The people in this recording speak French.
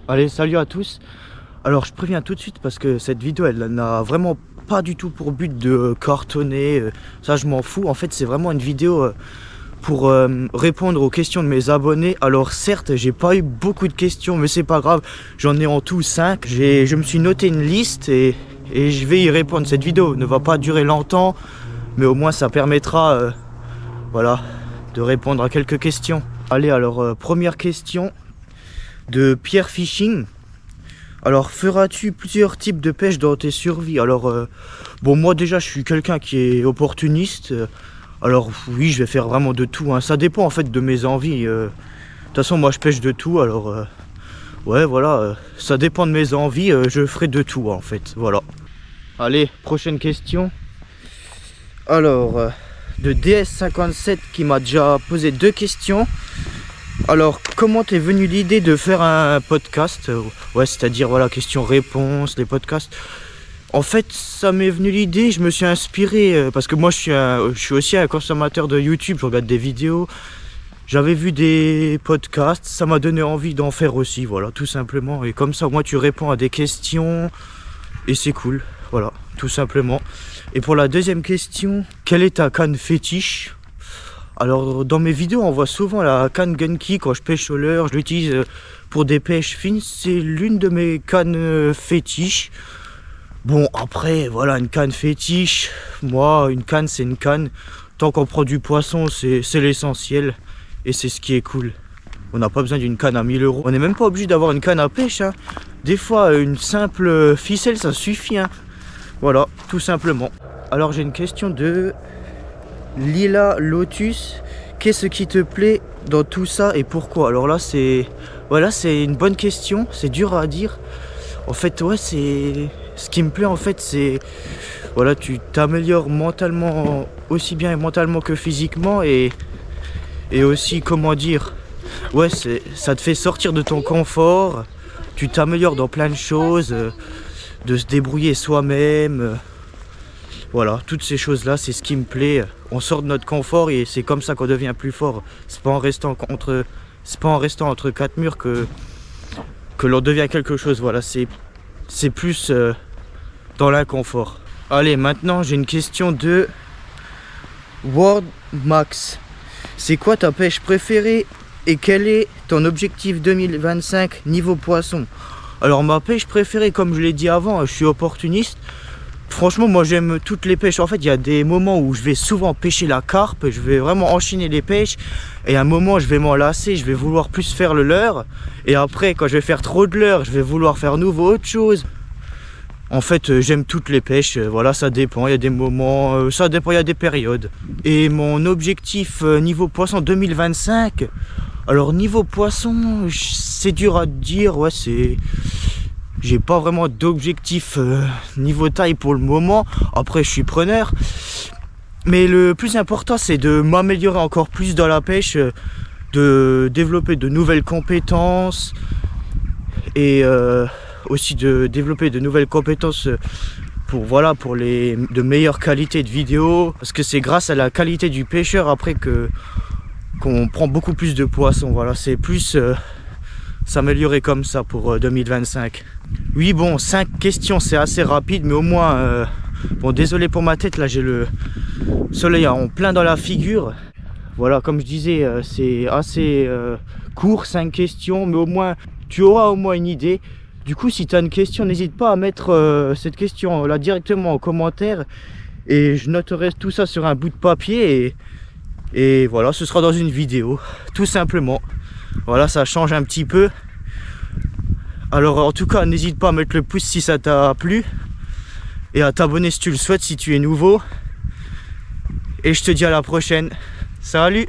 Allez, salut à tous. Alors je préviens tout de suite parce que cette vidéo elle n'a vraiment pas du tout pour but de cartonner, ça je m'en fous. En fait c'est vraiment une vidéo pour répondre aux questions de mes abonnés. Alors certes j'ai pas eu beaucoup de questions mais c'est pas grave, j'en ai en tout 5. Je me suis noté une liste et je vais y répondre. Cette vidéo ne va pas durer longtemps mais au moins ça permettra voilà, de répondre à quelques questions. Allez, alors première question de Pierre Fishing. Alors, feras-tu plusieurs types de pêche dans tes survies? Alors, bon, moi déjà, je suis quelqu'un qui est opportuniste. Alors, oui, je vais faire vraiment de tout, hein. Ça dépend en fait de mes envies. De toute façon, moi, je pêche de tout. Alors, ouais, voilà, ça dépend de mes envies. Je ferai de tout, en fait. Voilà. Allez, prochaine question. Alors, de DS57 qui m'a déjà posé 2 questions. Alors, comment t'es venue l'idée de faire un podcast? Ouais, c'est-à-dire, voilà, questions-réponses, les podcasts. En fait, ça m'est venu l'idée, je me suis inspiré, parce que moi, je suis aussi un consommateur de YouTube, je regarde des vidéos. J'avais vu des podcasts, ça m'a donné envie d'en faire aussi, voilà, tout simplement. Et comme ça, moi, tu réponds à des questions, et c'est cool, voilà, tout simplement. Et pour la deuxième question, quelle est ta canne fétiche? Alors dans mes vidéos on voit souvent la canne Gunky quand je pêche au leurre, je l'utilise pour des pêches fines, c'est l'une de mes cannes fétiches. Bon après voilà, une canne fétiche, moi une canne c'est une canne, tant qu'on prend du poisson c'est l'essentiel et c'est ce qui est cool. On n'a pas besoin d'une canne à 1000 €, on n'est même pas obligé d'avoir une canne à pêche, hein. Des fois une simple ficelle ça suffit, hein. Voilà, tout simplement. Alors j'ai une question de Lila Lotus, qu'est-ce qui te plaît dans tout ça et pourquoi? Alors là c'est voilà, c'est une bonne question, c'est dur à dire. En fait ouais, c'est ce qui me plaît en fait, c'est voilà, tu t'améliores mentalement, aussi bien mentalement que physiquement et aussi comment dire, ouais, ça te fait sortir de ton confort, tu t'améliores dans plein de choses, de se débrouiller soi-même. Voilà, toutes ces choses-là, c'est ce qui me plaît. On sort de notre confort et c'est comme ça qu'on devient plus fort. C'est pas en restant entre 4 murs que l'on devient quelque chose. Voilà, c'est plus dans l'inconfort. Allez, maintenant j'ai une question de World Max. C'est quoi ta pêche préférée et quel est ton objectif 2025 niveau poisson? Alors ma pêche préférée, comme je l'ai dit avant, je suis opportuniste. Franchement, moi j'aime toutes les pêches. En fait, il y a des moments où je vais souvent pêcher la carpe, je vais vraiment enchaîner les pêches. Et à un moment, je vais m'en lasser, je vais vouloir plus faire le leurre. Et après, quand je vais faire trop de leurre, je vais vouloir faire nouveau autre chose. En fait, j'aime toutes les pêches. Voilà, ça dépend. Il y a des moments, ça dépend, il y a des périodes. Et mon objectif niveau poisson 2025. Alors, niveau poisson, c'est dur à dire. Ouais, c'est... J'ai pas vraiment d'objectif niveau taille pour le moment. Après je suis preneur. Mais le plus important c'est de m'améliorer encore plus dans la pêche, de développer de nouvelles compétences et aussi de développer de nouvelles compétences pour voilà, pour de meilleures qualités de vidéos. Parce que c'est grâce à la qualité du pêcheur après qu'on prend beaucoup plus de poissons. Voilà, c'est plus s'améliorer comme ça pour 2025. Oui bon, 5 questions c'est assez rapide mais au moins bon, désolé pour ma tête, là j'ai le soleil en plein dans la figure. Voilà, comme je disais, c'est assez court, 5 questions mais au moins tu auras au moins une idée. Du coup si tu as une question, n'hésite pas à mettre cette question là directement en commentaire et je noterai tout ça sur un bout de papier et voilà, ce sera dans une vidéo tout simplement. Voilà, ça change un petit peu. Alors en tout cas, n'hésite pas à mettre le pouce si ça t'a plu. Et à t'abonner si tu le souhaites, si tu es nouveau. Et je te dis à la prochaine. Salut!